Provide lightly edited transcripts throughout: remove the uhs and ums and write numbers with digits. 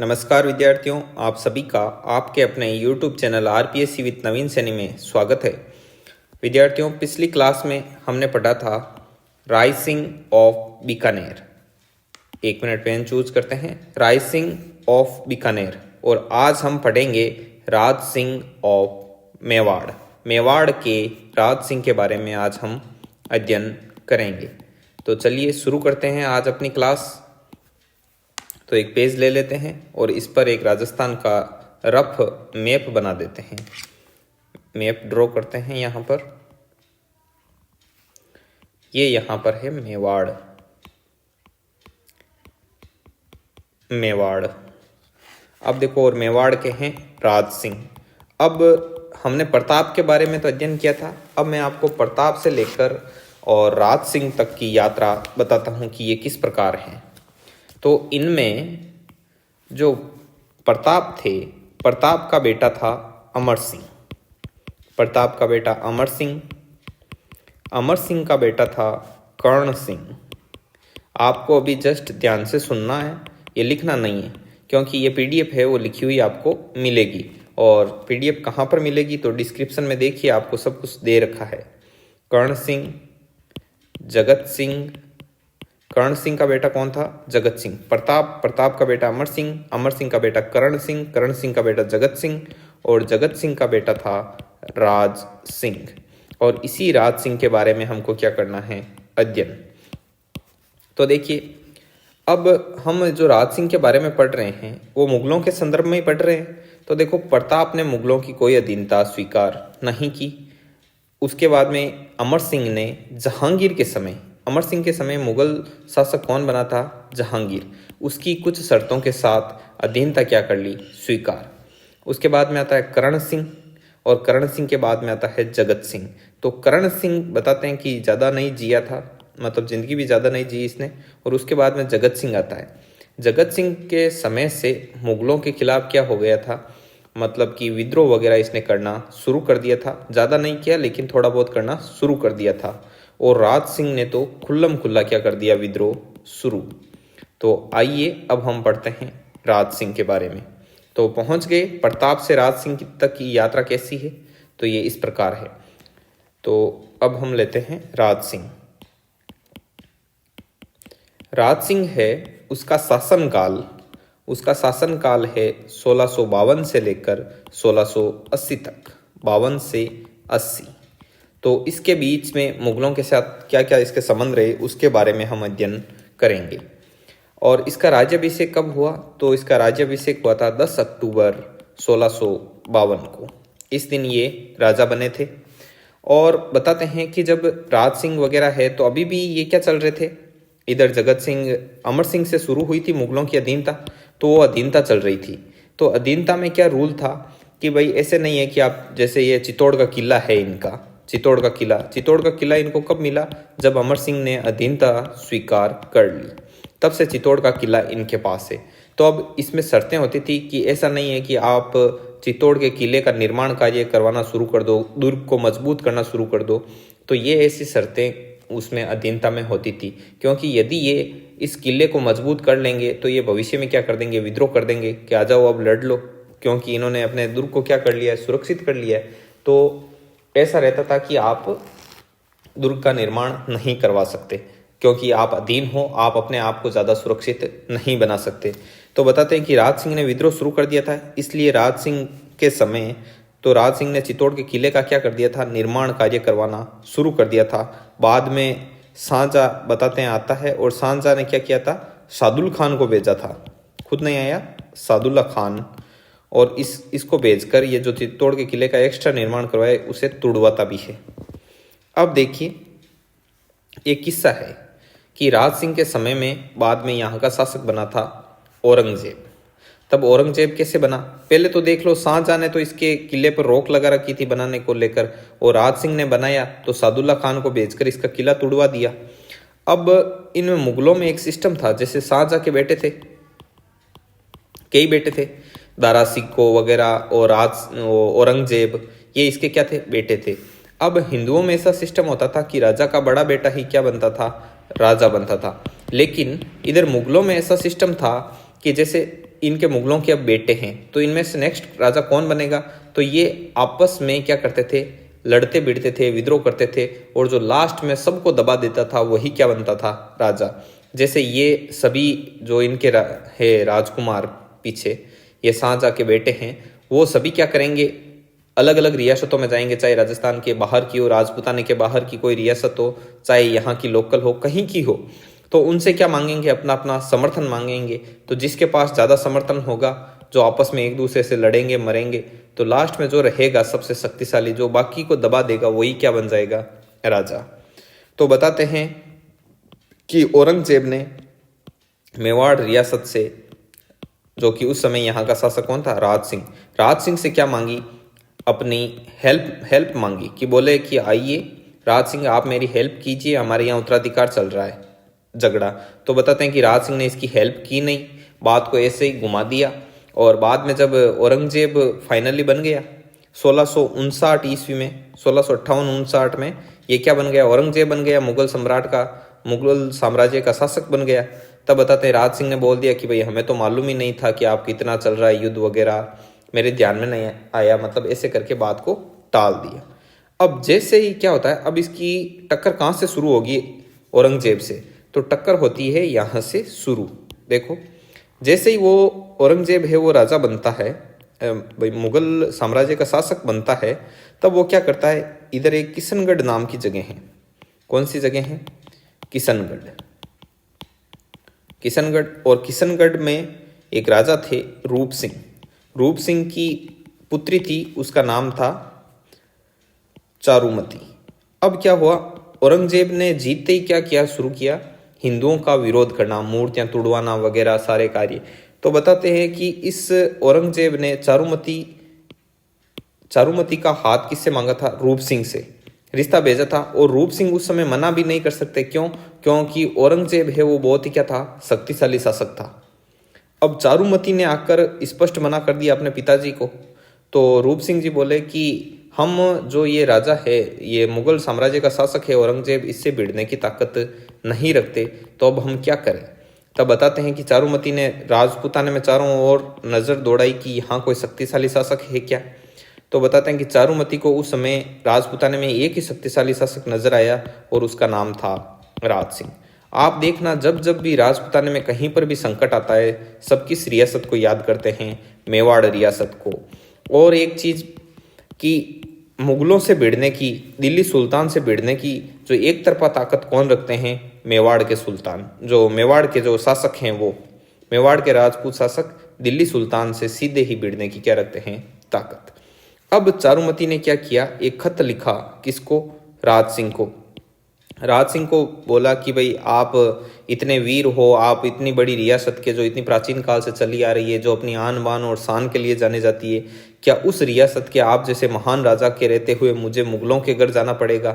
नमस्कार विद्यार्थियों, आप सभी का आपके अपने YouTube चैनल RPSC विद नवीन सैनी में स्वागत है। विद्यार्थियों, पिछली क्लास में हमने पढ़ा था rising of Bikaner. 1 minute pen choose करते हैं, राइजिंग ऑफ बीकानेर। और आज हम पढ़ेंगे राज सिंह ऑफ मेवाड़। मेवाड़ के राज सिंह के बारे में आज हम अध्ययन करेंगे। तो चलिए शुरू करते हैं आज अपनी क्लास। तो एक पेज ले लेते हैं और इस पर एक राजस्थान का रफ मैप बना देते हैं। मैप ड्रॉ करते हैं यहाँ पर। ये यहाँ पर है मेवाड़। मेवाड़ अब देखो, और मेवाड़ के हैं राज सिंह। अब हमने प्रताप के बारे में तो अध्ययन किया था। अब मैं आपको प्रताप से लेकर और राज सिंह तक की यात्रा बताता हूँ कि ये किस प्रकार है। तो इनमें जो प्रताप थे, प्रताप का बेटा था अमर सिंह। प्रताप का बेटा अमर सिंह। अमर सिंह का बेटा था कर्ण सिंह। आपको अभी जस्ट ध्यान से सुनना है, ये लिखना नहीं है, क्योंकि ये PDF है, वो लिखी हुई आपको मिलेगी। और PDF कहाँ पर मिलेगी तो डिस्क्रिप्शन में देखिए, आपको सब कुछ दे रखा है। कर्ण सिंह, जगत सिंह। कर्ण सिंह का बेटा कौन था? जगत सिंह। प्रताप का बेटा अमर सिंह। अमर सिंह का बेटा कर्ण सिंह। कर्ण सिंह का बेटा जगत सिंह। और जगत सिंह का बेटा था राज सिंह। और इसी राज सिंह के बारे में हमको क्या करना है? अध्ययन। तो देखिए, अब हम जो राज सिंह के बारे में पढ़ रहे हैं वो मुगलों के संदर्भ में ही पढ़ रहे हैं। तो देखो, प्रताप ने मुगलों की कोई अधीनता स्वीकार नहीं की। उसके बाद में अमर सिंह ने जहांगीर के समय, अमर सिंह के समय मुगल शासक कौन बना था? जहांगीर। उसकी कुछ शर्तों के साथ अधीनता क्या कर ली? स्वीकार। उसके बाद में आता है कर्ण सिंह, और कर्ण सिंह के बाद में आता है जगत सिंह। तो कर्ण सिंह बताते हैं कि ज़्यादा नहीं जिया था, मतलब जिंदगी भी ज़्यादा नहीं जी इसने। और उसके बाद में जगत सिंह आता है। जगत सिंह के समय से मुगलों के खिलाफ क्या हो गया था, मतलब कि विद्रोह वगैरह इसने करना शुरू कर दिया था। ज़्यादा नहीं किया, लेकिन थोड़ा बहुत करना शुरू कर दिया था। और राज सिंह ने तो खुल्लम खुल्ला क्या कर दिया? विद्रोह शुरू। तो आइए अब हम पढ़ते हैं राज सिंह के बारे में। तो पहुंच गए प्रताप से राज सिंह तक की यात्रा कैसी है, तो ये इस प्रकार है। तो अब हम लेते हैं राज सिंह। राज सिंह है, उसका शासनकाल है 1652 से लेकर 1680 तक। 52 से 80। तो इसके बीच में मुगलों के साथ क्या क्या इसके संबंध रहे, उसके बारे में हम अध्ययन करेंगे। और इसका राज्याभिषेक कब हुआ? तो इसका राज्याभिषेक हुआ था 10 अक्टूबर 1652 को। इस दिन ये राजा बने थे। और बताते हैं कि जब राज सिंह वगैरह है तो अभी भी ये क्या चल रहे थे, इधर जगत सिंह, अमर सिंह से शुरू हुई थी मुगलों की अधीनता, तो वो अधीनता चल रही थी। तो अधीनता में क्या रूल था कि भाई ऐसे नहीं है कि आप, जैसे ये चित्तौड़ का किला है इनका, चित्तौड़ का किला इनको कब मिला? जब अमर सिंह ने अधीनता स्वीकार कर ली, तब से चित्तौड़ का किला इनके पास है। तो अब इसमें शर्तें होती थी कि ऐसा नहीं है कि आप चित्तौड़ के किले का निर्माण कार्य करवाना शुरू कर दो, दुर्ग को मजबूत करना शुरू कर दो। तो ये ऐसी शर्तें उसमें अधीनता में होती थी, क्योंकि यदि ये इस किले को मजबूत कर लेंगे तो ये भविष्य में क्या कर देंगे? विद्रोह कर देंगे कि आ जाओ अब लड़ लो, क्योंकि इन्होंने अपने दुर्ग को क्या कर लिया है? सुरक्षित कर लिया है। तो ऐसा रहता था कि आप दुर्ग का निर्माण नहीं करवा सकते, क्योंकि आप अधीन हो, आप अपने आप को ज़्यादा सुरक्षित नहीं बना सकते। तो बताते हैं कि राज सिंह ने विद्रोह शुरू कर दिया था। इसलिए राज सिंह के समय तो राज सिंह ने चित्तौड़ के किले का क्या कर दिया था? निर्माण कार्य करवाना शुरू कर दिया था। बाद में शाहजहाँ बताते हैं आता है, और शाहजहाँ ने क्या किया था? सादुल खान को भेजा था, खुद नहीं आया, सादुल्ला खान। और इसको भेजकर ये जो चित्तौड़ के किले का एक्स्ट्रा निर्माण करवाए उसे तुड़वाता भी है। अब देखिए, एक किस्सा है कि राज सिंह के समय में बाद में यहाँ का शासक बना था औरंगजेब। तब औरंगजेब कैसे बना? पहले तो देख लो, शाहजहाँ ने तो इसके किले पर रोक लगा रखी थी बनाने को लेकर, और राज सिंह ने बनाया तो सादुल्ला खान को भेजकर इसका किला तुड़वा दिया। अब इनमें मुगलों में एक सिस्टम था, जैसे शाहजहाँ के बेटे थे, कई बेटे थे, दारा सिक्को वगैरह, और औरंगजेब, ये इसके क्या थे? बेटे थे। अब हिंदुओं में ऐसा सिस्टम होता था कि राजा का बड़ा बेटा ही क्या बनता था? राजा बनता था। लेकिन इधर मुगलों में ऐसा सिस्टम था कि जैसे इनके मुगलों के अब बेटे हैं, तो इनमें से नेक्स्ट राजा कौन बनेगा? तो ये आपस में क्या करते थे, लड़ते भिड़ते थे, विद्रोह करते थे, और जो लास्ट में सबको दबा देता था वही क्या बनता था, राजा। जैसे ये सभी जो इनके है राजकुमार पीछे, ये शाहजहाँ के बेटे हैं, वो सभी क्या करेंगे, अलग अलग रियासतों में जाएंगे, चाहे राजस्थान के बाहर की हो, राजपूताने के बाहर की कोई रियासत हो, चाहे यहाँ की लोकल हो, कहीं की हो, तो उनसे क्या मांगेंगे, अपना अपना समर्थन मांगेंगे। तो जिसके पास ज़्यादा समर्थन होगा, जो आपस में एक दूसरे से लड़ेंगे मरेंगे, तो लास्ट में जो रहेगा सबसे शक्तिशाली, जो बाकी को दबा देगा, वही क्या बन जाएगा, राजा। तो बताते हैं कि औरंगजेब ने मेवाड़ रियासत से, जो कि उस समय यहाँ का शासक कौन था, राज सिंह से क्या मांगी, अपनी हेल्प मांगी, कि बोले कि आइए राज सिंह आप मेरी हेल्प कीजिए, हमारे यहाँ उत्तराधिकार चल रहा है झगड़ा। तो बताते हैं कि राज सिंह ने इसकी हेल्प की नहीं, बात को ऐसे ही घुमा दिया। और बाद में जब औरंगजेब फाइनली बन गया 1659 ईस्वी में, 1658-59 में ये क्या बन गया, औरंगजेब बन गया, मुगल साम्राज्य का शासक बन गया। तब बताते हैं राज सिंह ने बोल दिया कि भाई हमें तो मालूम ही नहीं था कि आप कितना चल रहा है युद्ध वगैरह, मेरे ध्यान में नहीं आया, मतलब ऐसे करके बात को टाल दिया। अब जैसे ही क्या होता है, अब इसकी टक्कर कहाँ से शुरू होगी, औरंगजेब से, तो टक्कर होती है यहाँ से शुरू। देखो जैसे ही वो औरंगजेब है वो राजा बनता है, भाई मुगल साम्राज्य का शासक बनता है, तब वो क्या करता है, इधर एक किशनगढ़ नाम की जगह है। कौन सी जगह है, किशनगढ़। और किशनगढ़ में एक राजा थे रूप सिंह की पुत्री थी, उसका नाम था चारुमती। अब क्या हुआ, औरंगजेब ने जीतते ही क्या किया, शुरू किया हिंदुओं का विरोध करना, मूर्तियां तुड़वाना वगैरह सारे कार्य। तो बताते हैं कि इस औरंगजेब ने चारुमती का हाथ किससे मांगा था, रूप सिंह से रिश्ता भेजा था। और रूप सिंह उस समय मना भी नहीं कर सकते, क्यों, क्योंकि औरंगजेब है वो बहुत ही क्या था, शक्तिशाली शासक था। अब चारुमती ने आकर स्पष्ट मना कर दिया अपने पिताजी को। तो रूप सिंह जी बोले कि हम जो ये राजा है, ये मुगल साम्राज्य का शासक है औरंगजेब, इससे भिड़ने की ताकत नहीं रखते, तो अब हम क्या करें। तब बताते हैं कि चारुमती ने राजपूताने में चारों ओर नजर दौड़ाई कि यहाँ कोई शक्तिशाली शासक है क्या। तो बताते हैं कि चारुमती को उस समय राजपूताने में एक ही शक्तिशाली शासक नजर आया, और उसका नाम था राज सिंह। आप देखना, जब जब भी राजपूताने में कहीं पर भी संकट आता है, सब किस रियासत को याद करते हैं, मेवाड़ रियासत को। और एक चीज कि मुगलों से भिड़ने की, दिल्ली सुल्तान से भिड़ने की जो एक तरफा ताकत कौन रखते हैं, मेवाड़ के सुल्तान, जो मेवाड़ के जो शासक हैं, वो मेवाड़ के राजपूत शासक दिल्ली सुल्तान से सीधे ही भिड़ने की क्या रखते हैं, ताकत। अब चारुमती ने क्या किया, एक खत लिखा, किसको, राज सिंह को बोला कि भाई आप इतने वीर हो, आप इतनी बड़ी रियासत के, जो इतनी प्राचीन काल से चली आ रही है, जो अपनी आन बान और शान के लिए जाने जाती है, क्या उस रियासत के आप जैसे महान राजा के रहते हुए मुझे मुगलों के घर जाना पड़ेगा,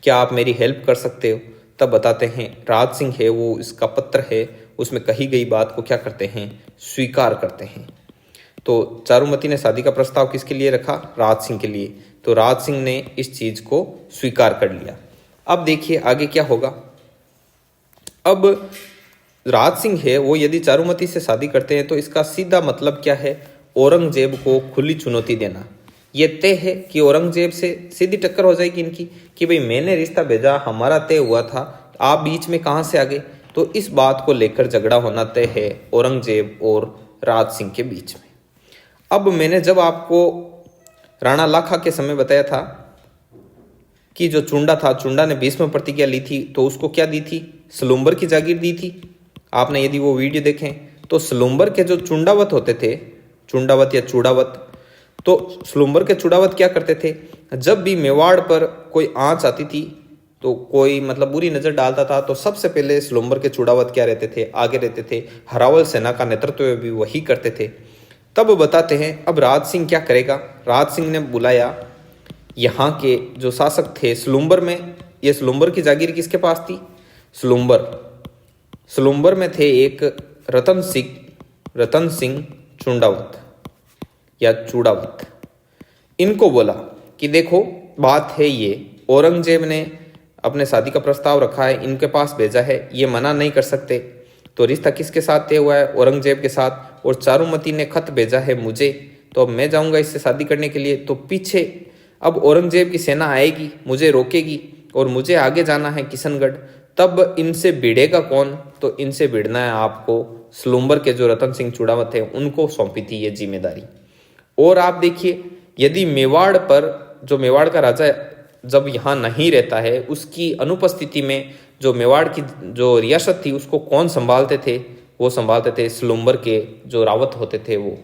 क्या आप मेरी हेल्प कर सकते हो। तब बताते हैं राज सिंह है वो, इसका पत्र है, उसमें कही गई बात को क्या करते हैं, स्वीकार करते हैं। तो चारुमती ने शादी का प्रस्ताव किसके लिए रखा, राज सिंह के लिए। तो राज सिंह ने इस चीज को स्वीकार कर लिया। अब देखिए आगे क्या होगा। अब राज सिंह है वो यदि चारुमती से शादी करते हैं, तो इसका सीधा मतलब क्या है, औरंगजेब को खुली चुनौती देना। ये तय है कि औरंगजेब से सीधी टक्कर हो जाएगी इनकी, कि भाई मैंने रिश्ता भेजा, हमारा तय हुआ था, आप बीच में कहाँ से आ गए। तो इस बात को लेकर झगड़ा होना तय है औरंगजेब और राज सिंह के बीच में। अब मैंने जब आपको राणा लाखा के समय बताया था कि जो चुंडा ने भीष्म प्रतिज्ञा ली थी, तो उसको क्या दी थी, सलूम्बर की जागीर दी थी। आपने यदि वो वीडियो देखें तो सलूम्बर के जो चुंडावत होते थे, चुंडावत या चूड़ावत, तो सलूम्बर के चूड़ावत क्या करते थे, जब भी मेवाड़ पर कोई आंच आती थी, तो कोई मतलब बुरी नजर डालता था, तो सबसे पहले सलूम्बर के चूड़ावत क्या रहते थे, आगे रहते थे। हरावल सेना का नेतृत्व भी वही करते थे। तब बताते हैं अब राज सिंह क्या करेगा। राज सिंह ने बुलाया यहाँ के जो शासक थे सलूम्बर में, ये सलूम्बर की जागीर किसके पास थी, सलूम्बर में थे एक रतन सिंह चुंडावत या चूड़ावत। इनको बोला कि देखो बात है ये, औरंगजेब ने अपने शादी का प्रस्ताव रखा है, इनके पास भेजा है, ये मना नहीं कर सकते। तो रिश्ता किसके साथ तय हुआ है? औरंगजेब के साथ। और चारुमती ने खत भेजा है मुझे, तो अब मैं जाऊंगा इससे शादी करने के लिए। तो पीछे अब औरंगजेब की सेना आएगी, मुझे रोकेगी और मुझे आगे जाना है किशनगढ़। तब इनसे भिड़ेगा कौन? तो इनसे भिड़ना है आपको सलूम्बर के जो रतन सिंह चूड़ावत है उनको सौंपी थी ये जिम्मेदारी। और आप देखिए, यदि मेवाड़ पर, जो मेवाड़ का राजा जब यहाँ नहीं रहता है, उसकी अनुपस्थिति में जो मेवाड़ की जो रियासत थी उसको कौन संभालते थे? वो संभालते थे सलूम्बर के जो रावत होते थे वो।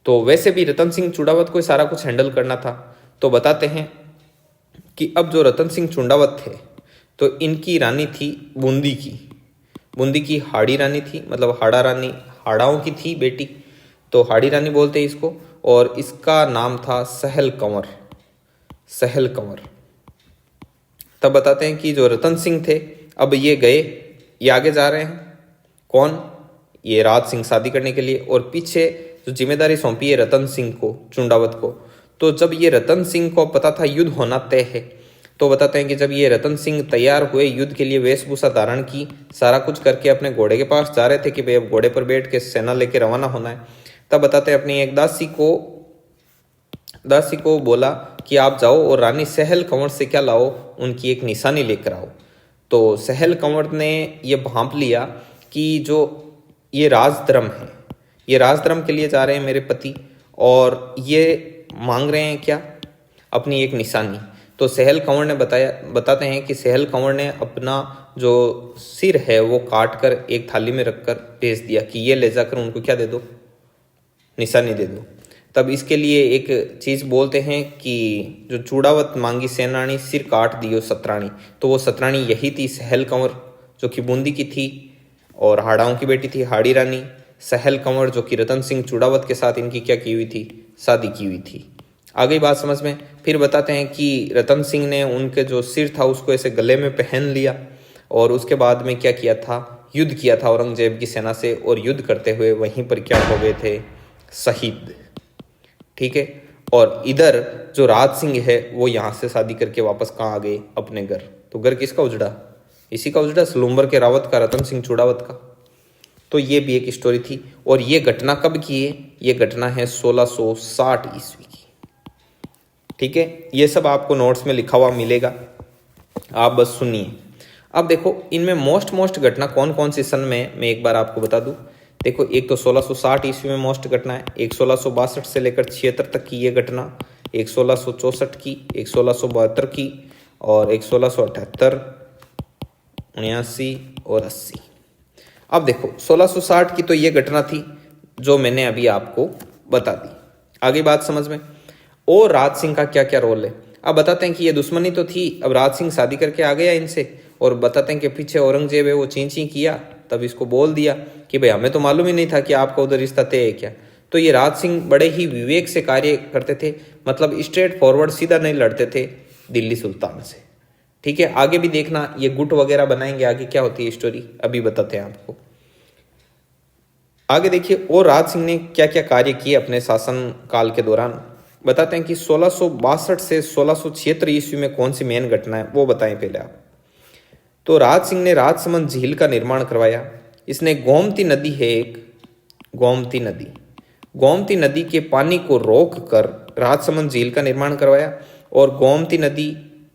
तो वैसे भी रतन सिंह चूड़ावत को सारा कुछ हैंडल करना था। तो बताते हैं कि अब जो रतन सिंह चूड़ावत थे, तो इनकी रानी थी बूंदी की। बूंदी की हाड़ी रानी थी, मतलब हाड़ा रानी, हाड़ाओं की थी बेटी, तो हाड़ी रानी बोलते हैं इसको। और इसका नाम था सहल कंवर, सहल कंवर। तब बताते हैं कि जो रतन सिंह थे, अब ये गए, ये आगे जा रहे हैं। कौन? ये राज सिंह शादी करने के लिए। और पीछे जो जिम्मेदारी सौंपी है रतन सिंह को, चुंडावत को। तो जब ये रतन सिंह को पता था युद्ध होना तय है, तो बताते हैं कि जब ये रतन सिंह तैयार हुए युद्ध के लिए, वेशभूषा धारण की, सारा कुछ करके अपने घोड़े के पास जा रहे थे कि भाई अब घोड़े पर बैठ के सेना लेके रवाना होना है। तब बताते हैं अपनी एक दासी को बोला कि आप जाओ और रानी सहल कंवर से क्या लाओ? उनकी एक निशानी लेकर आओ। तो सहल कंवर ने ये भांप लिया कि जो ये राजधर्म है, ये राजधर्म के लिए जा रहे हैं मेरे पति, और ये मांग रहे हैं क्या? अपनी एक निशानी। तो सहल कंवर ने बताते हैं कि सहल कंवर ने अपना जो सिर है वो काट कर एक थाली में रखकर भेज दिया कि ये ले जाकर उनको क्या दे दो? निशानी दे दो। तब इसके लिए एक चीज़ बोलते हैं कि जो चूड़ावत मांगी सेनानी सिर काट दियो सतरानी, तो वो सतरानी यही थी सहल कंवर, जो कि बूंदी की थी और हाड़ाओं की बेटी थी हाड़ी रानी। सहल कंवर जो कि रतन सिंह चूड़ावत के साथ इनकी क्या की हुई थी? शादी की हुई थी। आ गई बात समझ में? फिर बताते हैं कि रतन सिंह ने उनके जो सिर था उसको ऐसे गले में पहन लिया और उसके बाद में क्या किया था? युद्ध किया था औरंगजेब की सेना से, और युद्ध करते हुए वहीं पर क्या हो गए थे? शहीद। ठीक है। और इधर जो राज सिंह है वो यहाँ से शादी करके वापस कहाँ आ गए? अपने घर। तो घर किसका उजड़ा? इसी का उजड़ा, सलूम्बर के रावत का, रतन सिंह चूड़ावत का। तो ये भी एक स्टोरी थी। और ये घटना कब की है? ये घटना है 1660 ईस्वी की। ठीक है, ये सब आपको नोट्स में लिखा हुआ मिलेगा, आप बस सुनिए। अब देखो इनमें मोस्ट घटना कौन कौन सी सन में, मैं एक बार आपको बता दूं। देखो एक तो 1660 ईस्वी में मोस्ट घटना है, एक 1662 से लेकर 76 तक की ये घटना, एक 1664 की, एक 1672 की, और एक 1678, 79 और 80। अब देखो 1660 की तो ये घटना थी जो मैंने अभी आपको बता दी। आगे बात समझ में। और राज सिंह का क्या क्या रोल है अब बताते हैं कि ये दुश्मनी तो थी, अब राज सिंह शादी करके आ गया इनसे, और बताते हैं कि पीछे औरंगजेब है वो ची किया, तब इसको बोल दिया कि भाई हमें तो मालूम ही नहीं था कि आपका उधर रिश्ता तय है क्या। तो ये राज सिंह बड़े ही विवेक से कार्य करते थे, मतलब स्ट्रेट फॉरवर्ड, सीधा नहीं लड़ते थे दिल्ली सुल्तान से। ठीक है, आगे भी देखना, ये गुट वगैरह बनाएंगे, आगे क्या होती है स्टोरी अभी बताते हैं आपको। आगे देखिए और राज सिंह ने क्या क्या कार्य किए अपने शासन काल के दौरान। बताते हैं कि 1662 से 1676 ईस्वी में कौन सी मेन घटना है वो बताएं पहले आप। तो राज सिंह ने राजसमंद झील का निर्माण करवाया। इसने गोमती नदी है एक, गोमती नदी के पानी को रोक कर राजसमंद झील का निर्माण करवाया। और गोमती नदी,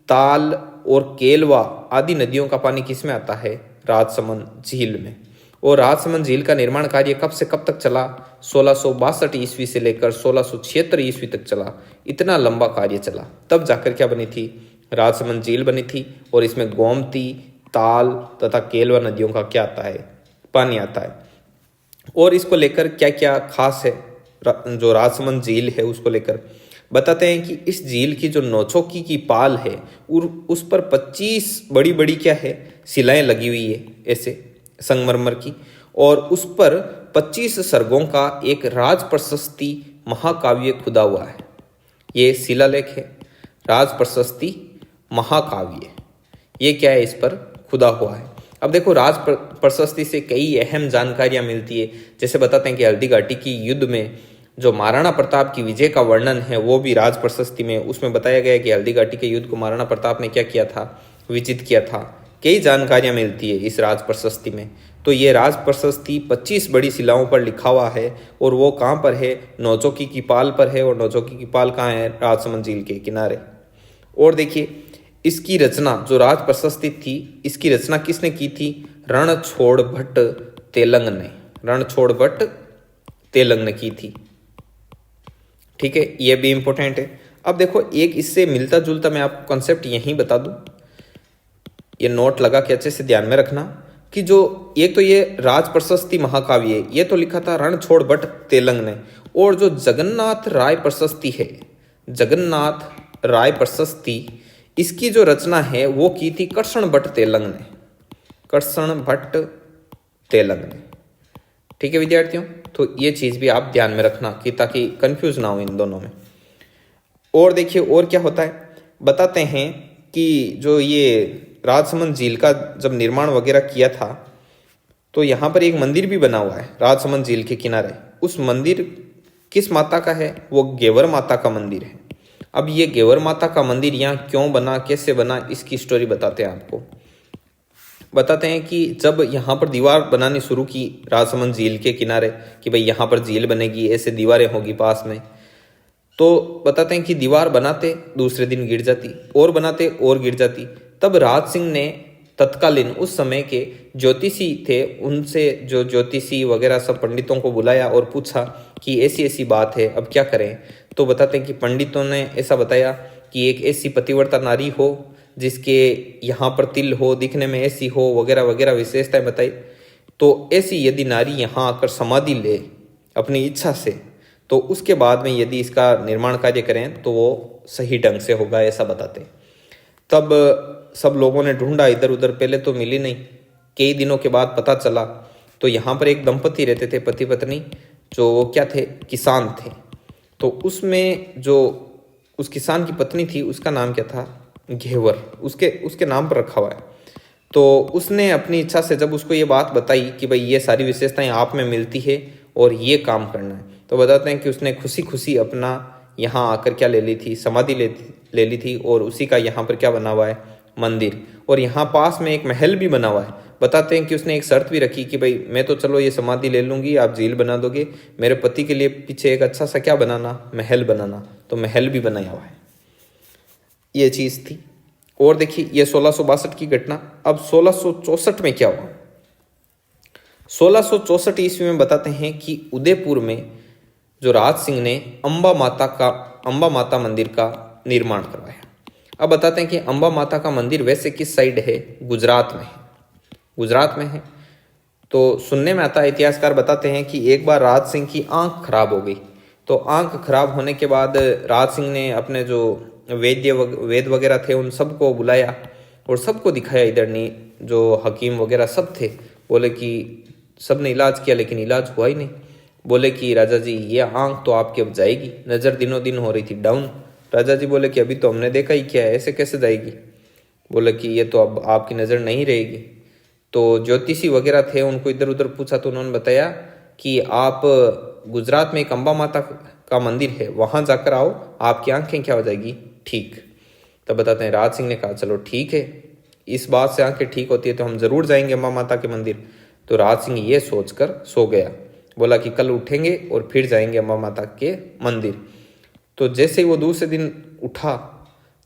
ताल और केलवा आदि नदियों का पानी किस में आता है? राजसमंद झील में। और राजसमंद झील का निर्माण कार्य कब से कब तक चला? 1662 ईस्वी से लेकर 1676 ईस्वी तक चला। इतना लंबा कार्य चला, तब जाकर क्या बनी थी? राजसमंद झील बनी थी। और इसमें गोमती, ताल तथा केलवा नदियों का क्या आता है? पानी आता है। और इसको लेकर क्या क्या खास है जो राजसमंद झील है उसको लेकर? बताते हैं कि इस झील की जो नौचौकी की पाल है उस पर 25 बड़ी बड़ी क्या है? शिलाएं लगी हुई है ऐसे संगमरमर की, और उस पर 25 सर्गों का एक राज प्रशस्ति महाकाव्य खुदा हुआ है। ये शिलालेख है, राज प्रशस्ति महाकाव्य, ये क्या है? इस पर खुदा हुआ है। अब देखो राज प्रशस्ति से कई अहम जानकारियां मिलती है, जैसे बताते हैं कि हल्दी घाटी की युद्ध में जो महाराणा प्रताप की विजय का वर्णन है वो भी राज प्रशस्ति में, उसमें बताया गया है कि हल्दी घाटी के युद्ध को महाराणा प्रताप ने क्या किया था? विजित किया था। कई जानकारियां मिलती है इस राज प्रशस्ति में। तो ये राज प्रशस्ति 25 बड़ी शिलाओं पर लिखा हुआ है और वो कहाँ पर है? नौचौकी की पाल पर है। और नौचौकी की पाल कहाँ है? राजसमंद झील के किनारे। और देखिए इसकी रचना जो राज प्रशस्ति थी, इसकी रचना किसने की थी? रणछोड़ भट्ट तेलंग ने। रणछोड़ भट्ट तेलंग ने की थी। ठीक है, ये भी इंपॉर्टेंट है। अब देखो एक इससे मिलता जुलता मैं आपको कॉन्सेप्ट यहीं बता दूं, ये नोट लगा के अच्छे से ध्यान में रखना कि जो एक तो ये राज प्रशस्ति महाकाव्य है, ये तो लिखा था रणछोड़ भट्ट तेलंग ने। और जो जगन्नाथ राय प्रशस्ति है, जगन्नाथ राय प्रशस्ति, इसकी जो रचना है वो की थी कर्षण भट्ट तेलंग ने। कर्षण भट्ट तेलंग ने। ठीक है विद्यार्थियों, तो ये चीज भी आप ध्यान में रखना कि ताकि कंफ्यूज ना हो इन दोनों में। और देखिए और क्या होता है, बताते हैं कि जो ये राजसमंद झील का जब निर्माण वगैरह किया था तो यहाँ पर एक मंदिर भी बना हुआ है राजसमंद झील के किनारे। उस मंदिर किस माता का है? वो गेवर माता का मंदिर है। अब ये गेवर माता का मंदिर यहाँ क्यों बना, कैसे बना, इसकी स्टोरी बताते हैं आपको। बताते हैं कि जब यहाँ पर दीवार बनानी शुरू की राजसमंद झील के किनारे कि भाई यहाँ पर झील बनेगी, ऐसे दीवारें होगी पास में, तो बताते हैं कि दीवार बनाते दूसरे दिन गिर जाती, और बनाते और गिर जाती। तब राज सिंह ने तत्कालीन उस समय के ज्योतिषी थे, उनसे जो ज्योतिषी वगैरह सब पंडितों को बुलाया और पूछा कि ऐसी ऐसी बात है, अब क्या करें। तो बताते हैं कि पंडितों ने ऐसा बताया कि एक ऐसी पतिव्रता नारी हो जिसके यहाँ पर तिल हो, दिखने में ऐसी हो, वगैरह वगैरह विशेषताएं बताई। तो ऐसी यदि नारी यहाँ आकर समाधि ले अपनी इच्छा से, तो उसके बाद में यदि इसका निर्माण कार्य करें तो वो सही ढंग से होगा, ऐसा बताते। तब सब लोगों ने ढूंढा इधर उधर, पहले तो मिली नहीं। कई दिनों के बाद पता चला तो यहाँ पर एक दंपति रहते थे, पति पत्नी, जो वो क्या थे? किसान थे। तो उसमें जो उस किसान की पत्नी थी उसका नाम क्या था? घेवर, उसके नाम पर रखा हुआ है। तो उसने अपनी इच्छा से जब उसको ये बात बताई कि भाई ये सारी विशेषताएं आप में मिलती है और ये काम करना है, तो बताते हैं कि उसने खुशी खुशी अपना यहाँ आकर क्या ले ली थी? समाधि ले ली थी। और उसी का यहाँ पर क्या बना हुआ है? मंदिर। और यहाँ पास में एक महल भी बना हुआ है। बताते हैं कि उसने एक शर्त भी रखी कि भाई मैं तो चलो ये समाधि ले लूंगी, आप झील बना दोगे, मेरे पति के लिए पीछे एक अच्छा सा क्या बनाना? महल बनाना। तो महल भी बनाया हुआ है, ये चीज थी। और देखिए ये 1662 की घटना। अब 1664 में क्या हुआ? 1664 ईस्वी में बताते हैं कि उदयपुर में जो राज सिंह ने अंबा माता मंदिर का निर्माण करवाया। अब बताते हैं कि अंबा माता का मंदिर वैसे किस साइड है? गुजरात में है। गुजरात में है। तो सुनने में आता है, इतिहासकार बताते हैं कि एक बार राज सिंह की आंख खराब हो गई। तो आंख खराब होने के बाद राज सिंह ने अपने जो वेद वगैरह थे उन सबको बुलाया और सबको दिखाया। इधर नहीं जो हकीम वगैरह सब थे, बोले कि सब ने इलाज किया लेकिन इलाज हुआ ही नहीं। बोले कि राजा जी ये आंख तो आपकी अब जाएगी, नज़र दिनों दिन हो रही थी डाउन। राजा जी बोले कि अभी तो हमने देखा ही क्या है, ऐसे कैसे जाएगी? बोले कि ये तो अब आपकी नज़र नहीं रहेगी। तो ज्योतिषी वगैरह थे, उनको इधर उधर पूछा तो उन्होंने बताया कि आप गुजरात में एक अंबा माता का मंदिर है, वहाँ जाकर आओ, आपकी आंखें क्या हो जाएगी? ठीक। तब बताते हैं राज सिंह ने कहा चलो ठीक है, इस बात से आंखें ठीक होती है तो हम जरूर जाएंगे अम्बा माता के मंदिर। तो राज सिंह ये सोचकर सो गया, बोला कि कल उठेंगे और फिर जाएंगे अम्बा माता के मंदिर। तो जैसे ही वो दूसरे दिन उठा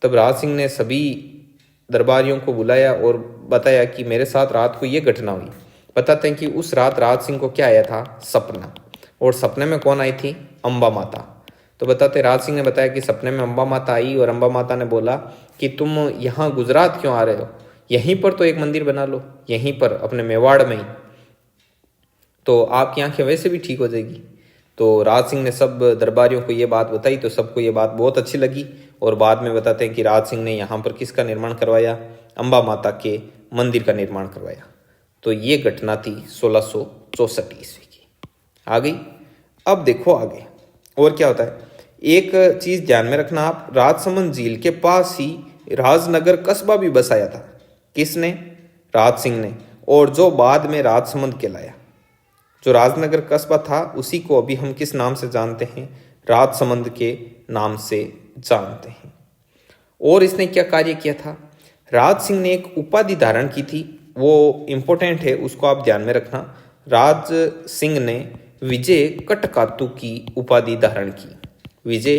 तब राज सिंह ने सभी दरबारियों को बुलाया और बताया कि मेरे साथ रात को ये घटना हुई। बताते हैं कि उस रात राज सिंह को क्या आया था? सपना। और सपने में कौन आई थी? अम्बा माता। तो बताते राज सिंह ने बताया कि सपने में अम्बा माता आई और अम्बा माता ने बोला कि तुम यहाँ गुजरात क्यों आ रहे हो, यहीं पर तो एक मंदिर बना लो, यहीं पर अपने मेवाड़ में ही, तो आपकी आंखें वैसे भी ठीक हो जाएगी। तो राज सिंह ने सब दरबारियों को ये बात बताई तो सबको ये बात बहुत अच्छी लगी। और बाद में बताते हैं कि राज सिंह ने यहाँ पर किसका निर्माण करवाया? अम्बा माता के मंदिर का निर्माण करवाया। तो ये घटना थी 1664 ईस्वी की। आ गई। अब देखो आगे और क्या होता है। एक चीज ध्यान में रखना आप, राजसमंद झील के पास ही राजनगर कस्बा भी बसाया था। किसने? राज सिंह ने। और जो बाद में राजसमंद कहलाया। जो राजनगर कस्बा था उसी को अभी हम किस नाम से जानते हैं? राजसमंद के नाम से जानते हैं। और इसने क्या कार्य किया था? राज सिंह ने एक उपाधि धारण की थी, वो इम्पोर्टेंट है, उसको आप ध्यान में रखना। राज सिंह ने विजय कटकातु की उपाधि धारण की। विजय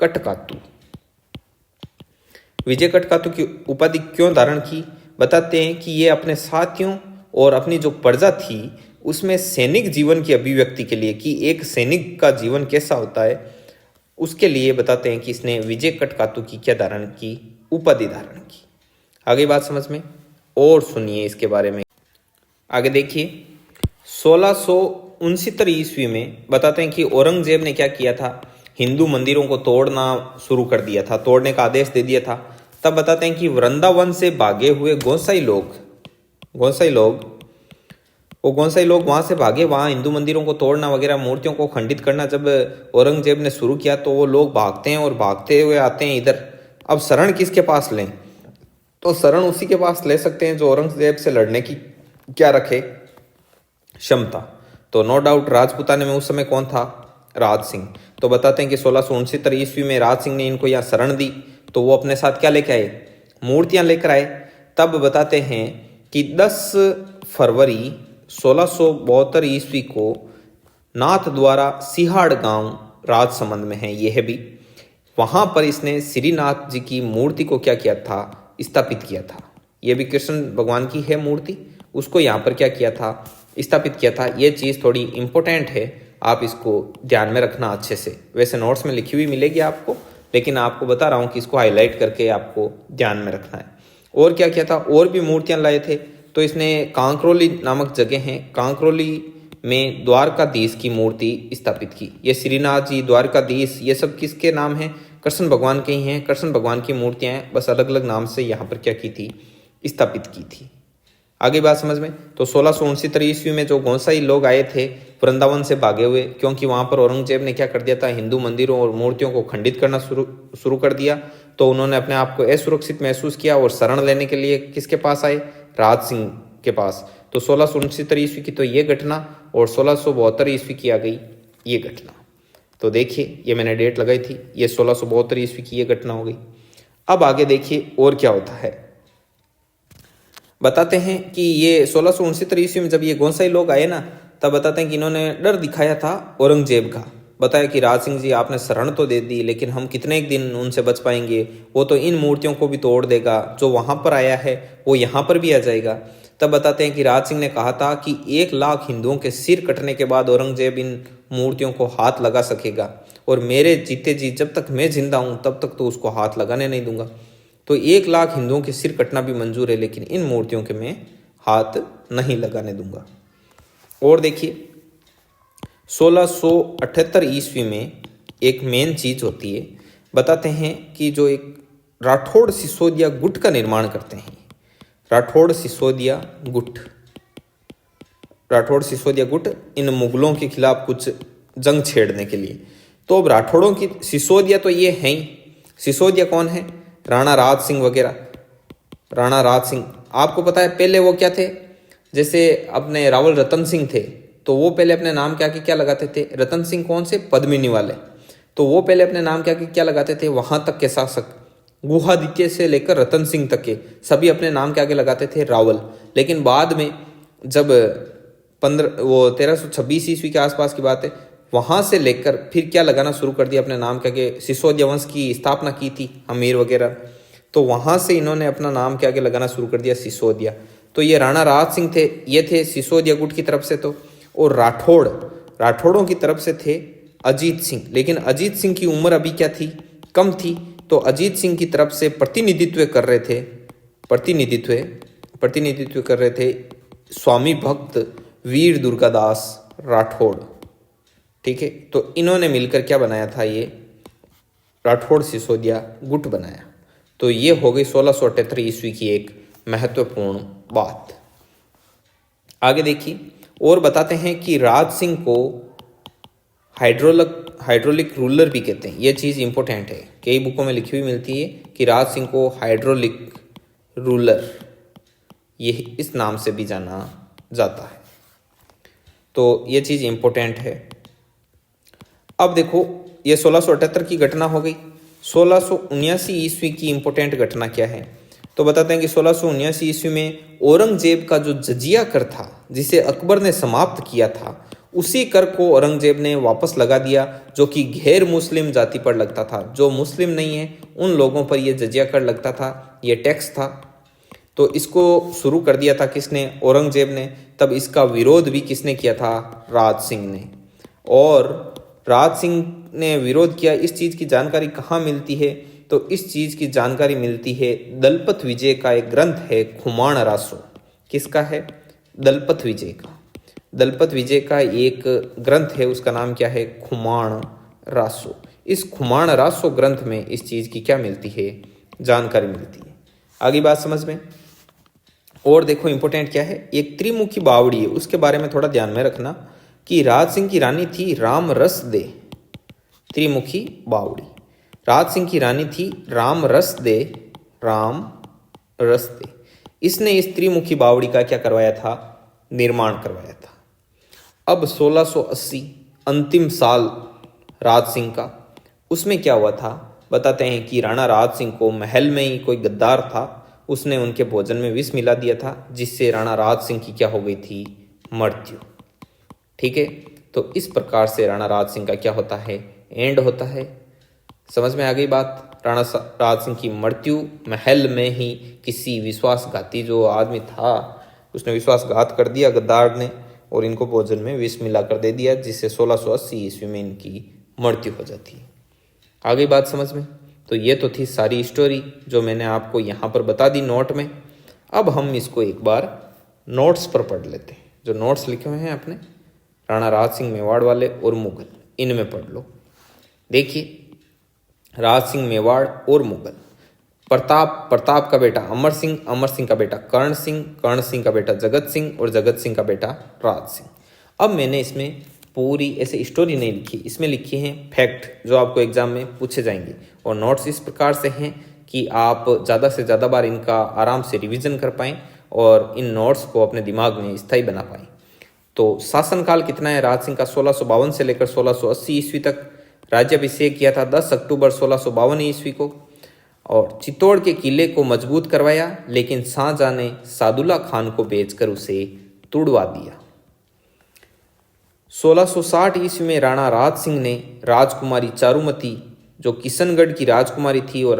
कटकातु, विजय कटकातु की उपाधि क्यों धारण की? बताते हैं कि ये अपने साथियों और अपनी जो प्रजा थी उसमें सैनिक जीवन की अभिव्यक्ति के लिए, कि एक सैनिक का जीवन कैसा होता है, उसके लिए बताते हैं कि इसने विजय कटकातु की क्या धारण की? उपाधि धारण की। आगे बात समझ में और सुनिए इसके बारे में। आगे देखिए, 1669 ईस्वी में बताते हैं कि औरंगजेब ने क्या किया था? हिंदू मंदिरों को तोड़ना शुरू कर दिया था, तोड़ने का आदेश दे दिया था। तब बताते हैं कि वृंदावन से भागे हुए गोसाई लोग वहां से भागे, वहां हिंदू मंदिरों को तोड़ना वगैरह, मूर्तियों को खंडित करना जब औरंगजेब ने शुरू किया तो वो लोग भागते हैं और भागते हुए आते हैं इधर। अब शरण किसके पास लें? तो शरण उसी के पास ले सकते हैं जो औरंगजेब से लड़ने की क्या रखे? क्षमता। तो नो डाउट राजपूताने में उस समय कौन था? राज सिंह। तो बताते हैं कि 1669 ईस्वी में राज सिंह ने इनको यहाँ शरण दी, तो वो अपने साथ क्या लेकर आए? मूर्तियां लेकर आए। तब बताते हैं कि 10 फरवरी 1672 ईस्वी को नाथ द्वारा सिहाड़ गांव राजसमंद में है, यह भी, वहां पर इसने श्रीनाथ जी की मूर्ति को क्या किया था? स्थापित किया था। यह भी कृष्ण भगवान की है मूर्ति, उसको यहाँ पर क्या किया था? स्थापित किया था। यह चीज़ थोड़ी इंपॉर्टेंट है, आप इसको ध्यान में रखना अच्छे से। वैसे नोट्स में लिखी हुई मिलेगी आपको, लेकिन आपको बता रहा हूँ कि इसको हाईलाइट करके आपको ध्यान में रखना है। और क्या किया था? और भी मूर्तियाँ लाए थे। तो इसने कांकरोली नामक जगह है, कांकरोली में द्वारकाधीश की मूर्ति स्थापित की। ये श्रीनाथ जी, द्वारकाधीश, ये सब किसके नाम हैं? कृष्ण भगवान के ही हैं। कृष्ण भगवान की मूर्तियाँ हैं, बस अलग अलग नाम से यहाँ पर क्या की थी? स्थापित की थी। आगे बात समझ में। तो 1669 ईस्वी में जो गोसाई लोग आए थे वृंदावन से भागे हुए, क्योंकि वहाँ पर औरंगजेब ने क्या कर दिया था? हिंदू मंदिरों और मूर्तियों को खंडित करना शुरू कर दिया। तो उन्होंने अपने आप को असुरक्षित महसूस किया और शरण लेने के लिए किसके पास आए? राज सिंह के पास। तो 1669 ईस्वी की तो ये घटना, और 1672 ईस्वी की आ गई ये घटना। तो देखिए, ये मैंने डेट लगाई थी, ये 1672 ईस्वी की ये घटना हो गई। अब आगे देखिए और क्या होता है। बताते हैं कि ये 1669 ईस्वी में जब ये गोसाई लोग आए ना, तब बताते हैं कि इन्होंने डर दिखाया था औरंगजेब का। बताया कि राज सिंह जी, आपने शरण तो दे दी, लेकिन हम कितने एक दिन उनसे बच पाएंगे? वो तो इन मूर्तियों को भी तोड़ देगा, जो वहां पर आया है वो यहाँ पर भी आ जाएगा। तब बताते हैं कि राज सिंह ने कहा था कि 1 लाख हिंदुओं के सिर कटने के बाद औरंगजेब इन मूर्तियों को हाथ लगा सकेगा, और मेरे जीते जी जब तक मैं जिंदा हूं तब तक तो उसको हाथ लगाने नहीं दूंगा। तो 1 लाख हिंदुओं के सिर कटना भी मंजूर है, लेकिन इन मूर्तियों के मैं हाथ नहीं लगाने दूंगा। और देखिए, 1678 ईस्वी में एक मेन चीज होती है। बताते हैं कि जो एक राठौड़ सिसोदिया गुट का निर्माण करते हैं। राठौड़ सिसोदिया गुट इन मुगलों के खिलाफ कुछ जंग छेड़ने के लिए। तो अब राठौड़ों की सिसोदिया तो ये हैं ही। सिसोदिया कौन है? राणा राज सिंह वगैरह। राणा राज सिंह आपको पता है पहले वो क्या थे? जैसे अपने रावल रतन सिंह थे, तो वो पहले अपने नाम क्या लगाते थे? रतन सिंह कौन से? पद्मिनी वाले। तो वो पहले अपने नाम क्या लगाते थे? वहां तक के शासक गुहादित्य से लेकर रतन सिंह तक के सभी अपने नाम के आगे लगाते थे रावल। लेकिन बाद में जब 1326 ईस्वी के आसपास की बात है, वहां से लेकर फिर क्या लगाना शुरू कर दिया अपने नाम के आगे? सिसोदिया वंश की स्थापना की थी अमीर वगैरह, तो वहां से इन्होंने अपना नाम के आगे लगाना शुरू कर दिया सिसोदिया। तो ये राणा राज सिंह थे, ये थे सिसोदिया गुट की तरफ से। तो और राठौड़ों की तरफ से थे अजीत सिंह। लेकिन अजीत सिंह की उम्र अभी क्या थी? कम थी। तो अजीत सिंह की तरफ से प्रतिनिधित्व कर रहे थे स्वामी भक्त वीर दुर्गादास राठौड़। ठीक है, तो इन्होंने मिलकर क्या बनाया था? ये राठौड़ सिसोदिया गुट बनाया। तो ये हो गई 1678 ईस्वी की एक महत्वपूर्ण बात। आगे देखिए, और बताते हैं कि राज सिंह को हाइड्रोलिक रूलर भी कहते हैं। यह चीज़ इंपॉर्टेंट है, कई बुकों में लिखी हुई मिलती है कि राज सिंह को हाइड्रोलिक रूलर ये इस नाम से भी जाना जाता है। तो ये चीज़ इंपॉर्टेंट है। अब देखो, ये 1678 की घटना हो गई। 1679 ईस्वी की इंपॉर्टेंट घटना क्या है? तो तो बताते हैं कि 1679 ईस्वी में औरंगजेब का जो जजिया कर था, जिसे अकबर ने समाप्त किया था, उसी कर को औरंगजेब ने वापस लगा दिया, जो कि गैर मुस्लिम जाति पर लगता था। जो मुस्लिम नहीं है उन लोगों पर यह जजिया कर लगता था, ये टैक्स था। तो इसको शुरू कर दिया था किसने? औरंगजेब ने। तब इसका विरोध भी किसने किया था? राज सिंह ने। और राज सिंह ने विरोध किया। इस चीज़ की जानकारी कहाँ मिलती है? तो इस चीज़ की जानकारी मिलती है दलपत विजय का एक ग्रंथ है, खुमाण रासो। किसका है? दलपत विजय का। दलपत विजय का एक ग्रंथ है, उसका नाम क्या है? खुमाण रासो। इस खुमाण रासो ग्रंथ में इस चीज़ की क्या मिलती है? जानकारी मिलती है। आगे बात समझ में। और देखो इंपॉर्टेंट क्या है, एक त्रिमुखी बावड़ी है, उसके बारे में थोड़ा ध्यान में रखना कि राज सिंह की रानी थी राम रस दे। त्रिमुखी बावड़ी, राज सिंह की रानी थी राम रस दे। राम रस दे। इसने इस त्रिमुखी बावड़ी का क्या करवाया था? निर्माण करवाया था। अब 1680 अंतिम साल राज सिंह का, उसमें क्या हुआ था? बताते हैं कि राणा राज सिंह को महल में ही कोई गद्दार था, उसने उनके भोजन में विष मिला दिया था, जिससे राणा राज सिंह की क्या हो गई थी? मृत्यु। ठीक है, तो इस प्रकार से राणा राज सिंह का क्या होता है? एंड होता है। समझ में आ गई बात? राणा राज सिंह की मृत्यु महल में ही किसी विश्वासघाती जो आदमी था, उसने विश्वासघात कर दिया गद्दार ने, और इनको भोजन में विष मिलाकर दे दिया, जिससे 1680 ईस्वी में इनकी मृत्यु हो जाती है। आ गई बात समझ में? तो ये तो थी सारी स्टोरी जो मैंने आपको यहाँ पर बता दी नोट में। अब हम इसको एक बार नोट्स पर पढ़ लेते हैं। जो नोट्स लिखे हुए हैं अपने राणा राज सिंह मेवाड़ वाले और मुगल, इनमें पढ़ लो। देखिए, राज सिंह मेवाड़ और मुगल। प्रताप, प्रताप का बेटा अमर सिंह, अमर सिंह का बेटा कर्ण सिंह, कर्ण सिंह का बेटा जगत सिंह और जगत सिंह का बेटा राज सिंह। अब मैंने इसमें पूरी ऐसे स्टोरी नहीं लिखी, इसमें लिखी हैं फैक्ट जो आपको एग्जाम में पूछे जाएंगे। और नोट्स इस प्रकार से हैं कि आप ज़्यादा से ज़्यादा बार इनका आराम से रिवीजन कर पाएँ और इन नोट्स को अपने दिमाग में स्थायी बना पाएँ। तो शासनकाल कितना है राज सिंह का? 1652 से लेकर 1680 ईस्वी तक। राज्याभिषेक किया था 10 अक्टूबर 1652 ईस्वी को, और चित्तौड़ के किले को मजबूत करवाया, लेकिन शाहजहां ने सादुल्ला खान को बेचकर उसे तुड़वा दिया। 1660 ईस्वी में राणा राज सिंह ने राजकुमारी चारुमती, जो किशनगढ़ की राजकुमारी थी और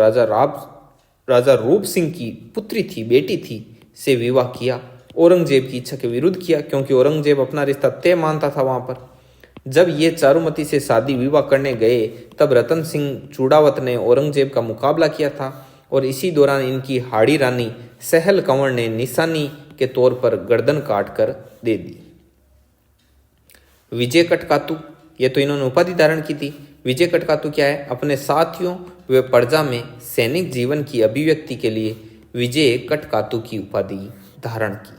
राजा रूप सिंह की पुत्री थी, बेटी थी, से विवाह किया। औरंगजेब की इच्छा के विरुद्ध किया, क्योंकि औरंगजेब अपना रिश्ता तय मानता था वहां पर। जब ये चारुमती से शादी विवाह करने गए, तब रतन सिंह चूड़ावत ने औरंगजेब का मुकाबला किया था, और इसी दौरान इनकी हाड़ी रानी सहल कंवर ने निशानी के तौर पर गर्दन काट कर दे दी। विजय कटकातु, ये तो इन्होंने उपाधि धारण की थी। विजय कटकातु क्या है? अपने साथियों व प्रजा में सैनिक जीवन की अभिव्यक्ति के लिए विजय कटकातु की उपाधि धारण की।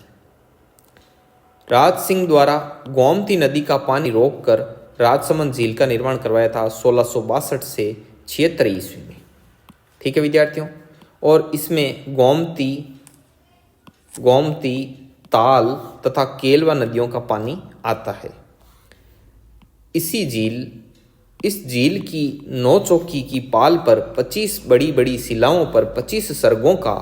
राज सिंह द्वारा गोमती नदी का पानी रोककर राजसमंद झील का निर्माण करवाया था 1662 से 76 ईस्वी में। ठीक है विद्यार्थियों, और इसमें गोमती, ताल तथा केलवा नदियों का पानी आता है। इस झील की 9 चौकी की पाल पर 25 बड़ी बड़ी शिलाओं पर 25 सर्गों का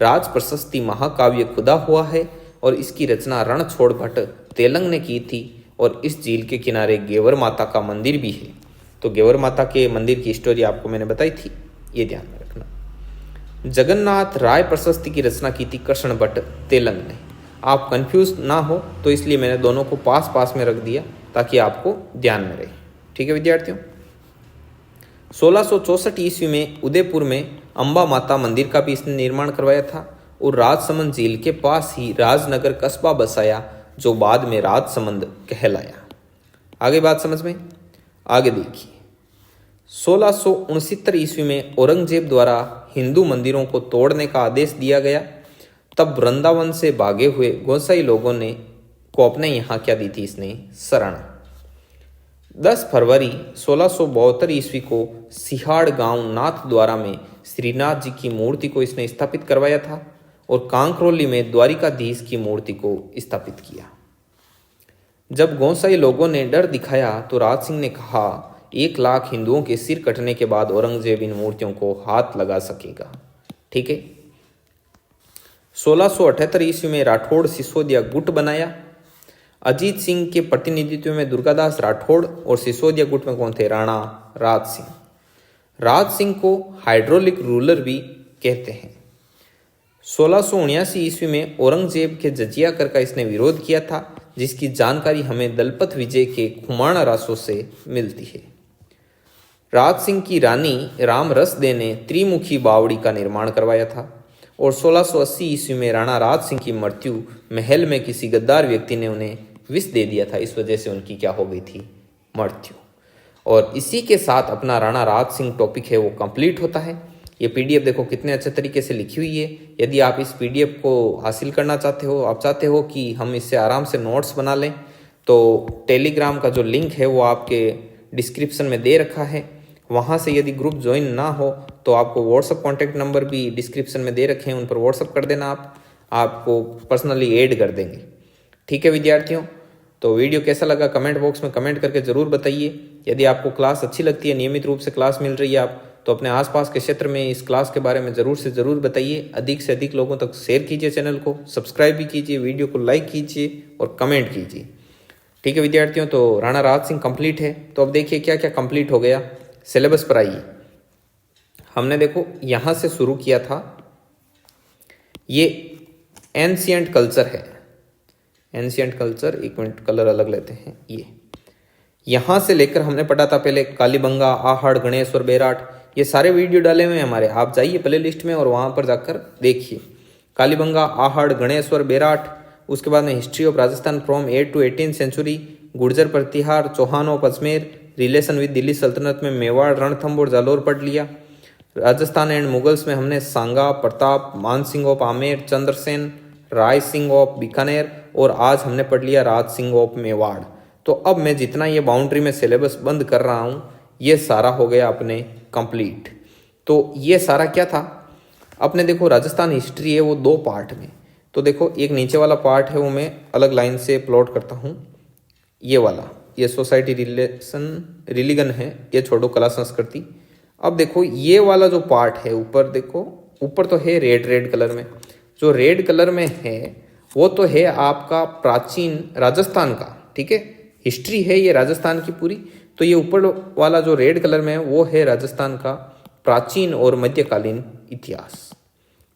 राज प्रशस्ति महाकाव्य खुदा हुआ है, और इसकी रचना रणछोड़ भट्ट तेलंग ने की थी। और इस झील के किनारे गेवर माता का मंदिर भी है। तो गेवर माता के मंदिर की स्टोरी आपको मैंने बताई थी, ये ध्यान में रखना। जगन्नाथ राय प्रशस्ति की रचना की थी कृष्ण भट्ट तेलंग ने। आप कंफ्यूज ना हो तो इसलिए मैंने दोनों को पास पास में रख दिया ताकि आपको ध्यान में रहे। ठीक है विद्यार्थियों, 1664 ईस्वी में उदयपुर में अंबा माता मंदिर का भी इसने निर्माण करवाया था, और राजसमंद झील के पास ही राजनगर कस्बा बसाया, जो बाद में राजसमंद कहलाया। आगे बात समझ में? आगे देखिए, 1669 ईस्वी में औरंगजेब द्वारा हिंदू मंदिरों को तोड़ने का आदेश दिया गया। तब वृंदावन से भागे हुए गोसाई लोगों ने को अपने यहाँ क्या दी थी इसने? शरण। 10 फरवरी 1672 ईस्वी को सिहाड़ गांव नाथ द्वारा में श्रीनाथ जी की मूर्ति को इसने स्थापित करवाया था, और कांकरोली में द्वारिकाधीश की मूर्ति को स्थापित किया। जब गोसाई लोगों ने डर दिखाया तो राज सिंह ने कहा, 1 लाख हिंदुओं के सिर कटने के बाद औरंगजेब इन मूर्तियों को हाथ लगा सकेगा। ठीक है, 1678 ईस्वी में राठौड़ सिसोदिया गुट बनाया। अजीत सिंह के प्रतिनिधित्व में दुर्गादास राठौड़ और सिसोदिया गुट में कौन थे? राणा राज सिंह। राज सिंह को हाइड्रोलिक रूलर भी कहते हैं। 1679 ईस्वी में औरंगजेब के जजिया कर का इसने विरोध किया था, जिसकी जानकारी हमें दलपत विजय के खुमाणा रासों से मिलती है। राज सिंह की रानी रामरस दे ने त्रिमुखी बावड़ी का निर्माण करवाया था और 1680 ईस्वी में राणा राज सिंह की मृत्यु महल में किसी गद्दार व्यक्ति ने उन्हें विष दे दिया था, इस वजह से उनकी क्या हो गई थी? मृत्यु। और इसी के साथ अपना राणा राज सिंह टॉपिक है वो कंप्लीट होता है। ये पीडीएफ देखो कितने अच्छे तरीके से लिखी हुई है। यदि आप इस पीडीएफ को हासिल करना चाहते हो, आप चाहते हो कि हम इससे आराम से नोट्स बना लें, तो टेलीग्राम का जो लिंक है वो आपके डिस्क्रिप्शन में दे रखा है। वहाँ से यदि ग्रुप ज्वाइन ना हो तो आपको व्हाट्सअप कॉन्टैक्ट नंबर भी डिस्क्रिप्शन में दे रखे हैं, उन पर व्हाट्सअप कर देना, आपको पर्सनली ऐड कर देंगे। ठीक है विद्यार्थियों, तो वीडियो कैसा लगा कमेंट बॉक्स में कमेंट करके ज़रूर बताइए। यदि आपको क्लास अच्छी लगती है, नियमित रूप से क्लास मिल रही है आप, तो अपने आसपास के क्षेत्र में इस क्लास के बारे में ज़रूर से ज़रूर बताइए। अधिक से अधिक लोगों तक शेयर कीजिए, चैनल को सब्सक्राइब भी कीजिए, वीडियो को लाइक कीजिए और कमेंट कीजिए। ठीक है विद्यार्थियों, तो राणा राज सिंह कंप्लीट है। तो अब देखिए क्या क्या कंप्लीट हो गया। सिलेबस पर आइए। हमने देखो यहाँ से शुरू किया था, ये एंशिएंट कल्चर है। एंशिएंट कल्चर, एक मिनट कलर अलग लेते हैं। ये यहाँ से लेकर हमने पढ़ा था पहले कालीबंगा, आहड़, गणेश और बेराट। ये सारे वीडियो डाले हुए हैं हमारे, आप जाइए प्ले लिस्ट में और वहाँ पर जाकर देखिए। कालीबंगा, आहड़, गणेश और बेराट। उसके बाद में history of Rajasthan from 8 to 18 century, Gurjara Pratihara, Chauhan of Ajmer, relation with Delhi Sultanate में मेवाड़, रणथंभ और जालौर पढ़ लिया। राजस्थान एंड मुगल्स में हमने सांगा, प्रताप, मानसिंह ऑफ आमेर, चंद्रसेन, राय सिंह ऑफ बीकानेर और आज हमने पढ़ लिया राज सिंह ऑफ मेवाड़। तो अब मैं जितना ये बाउंड्री में सिलेबस बंद कर रहा हूँ ये सारा हो गया अपने कंप्लीट। तो ये सारा क्या था अपने, देखो राजस्थान हिस्ट्री है वो 2 पार्ट में। तो देखो एक नीचे वाला पार्ट है वो मैं अलग लाइन से प्लॉट करता हूँ। ये वाला, ये सोसाइटी रिलेशन रिलीगन है, ये छोड़ो कला संस्कृति। अब देखो ये वाला जो पार्ट है ऊपर, देखो ऊपर तो है रेड कलर में, जो रेड कलर में है वो तो है आपका प्राचीन राजस्थान का। ठीक है, हिस्ट्री है ये राजस्थान की पूरी। तो ये ऊपर वाला जो रेड कलर में है वो है राजस्थान का प्राचीन और मध्यकालीन इतिहास,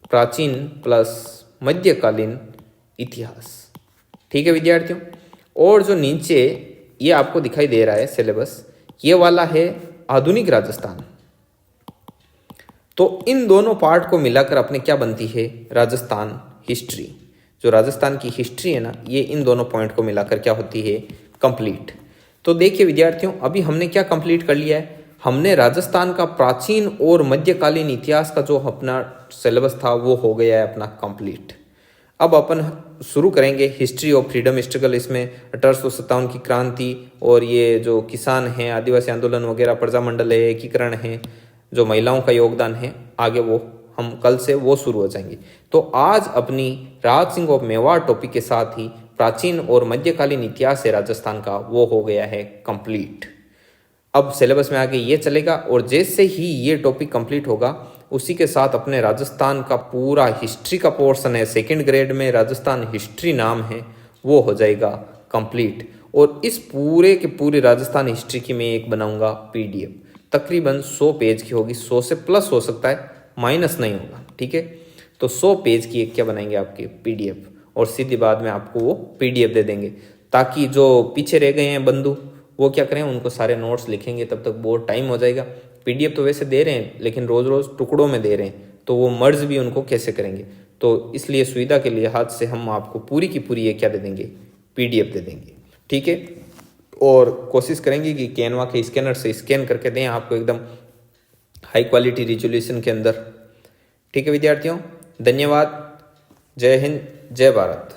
प्राचीन प्लस मध्यकालीन इतिहास। ठीक है विद्यार्थियों, और जो नीचे ये आपको दिखाई दे रहा है सिलेबस, ये वाला है आधुनिक राजस्थान। तो इन दोनों पार्ट को मिलाकर अपने क्या बनती है? राजस्थान हिस्ट्री। जो राजस्थान की हिस्ट्री है ना, ये इन दोनों पॉइंट को मिलाकर क्या होती है? कंप्लीट। तो देखिए विद्यार्थियों, अभी हमने क्या कंप्लीट कर लिया है? हमने राजस्थान का प्राचीन और मध्यकालीन इतिहास का जो अपना सिलेबस था वो हो गया है अपना कंप्लीट। अब अपन शुरू करेंगे हिस्ट्री ऑफ फ्रीडम स्ट्रगल। इसमें 1857 की क्रांति और ये जो किसान हैं, आदिवासी आंदोलन वगैरह, प्रजामंडल है, एकीकरण है, जो महिलाओं का योगदान है, आगे वो हम कल से वो शुरू हो जाएंगे। तो आज अपनी राज सिंह ऑफ मेवाड़ टॉपिक के साथ ही प्राचीन और मध्यकालीन इतिहास है राजस्थान का, वो हो गया है कंप्लीट। अब सिलेबस में आगे ये चलेगा और जैसे ही ये टॉपिक कंप्लीट होगा उसी के साथ अपने राजस्थान का पूरा हिस्ट्री का पोर्शन है, 2nd ग्रेड में राजस्थान हिस्ट्री नाम है, वो हो जाएगा कंप्लीट। और इस पूरे के पूरे राजस्थान हिस्ट्री की मैं एक बनाऊंगा पीडीएफ, तकरीबन 100 पेज की होगी, 100 से प्लस हो सकता है, माइनस नहीं होगा। ठीक है, तो 100 पेज की एक क्या बनाएंगे आपके पीडीएफ, और सीधी बाद में आपको वो पीडीएफ दे देंगे, ताकि जो पीछे रह गए हैं बंधु वो क्या करें, उनको सारे नोट्स लिखेंगे, तब तक बहुत टाइम हो जाएगा। पीडीएफ तो वैसे दे रहे हैं लेकिन रोज़ रोज़ टुकड़ों में दे रहे हैं, तो वो मर्ज भी उनको कैसे करेंगे। तो इसलिए सुविधा के लिहाज से हम आपको पूरी की पूरी ये क्या दे देंगे, पीडीएफ दे देंगे। ठीक है, और कोशिश करेंगे कि कैनवा के स्कैनर से स्कैन करके दें आपको एकदम हाई क्वालिटी रिजोल्यूशन के अंदर। ठीक है विद्यार्थियों, धन्यवाद। जय हिंद, जय भारत।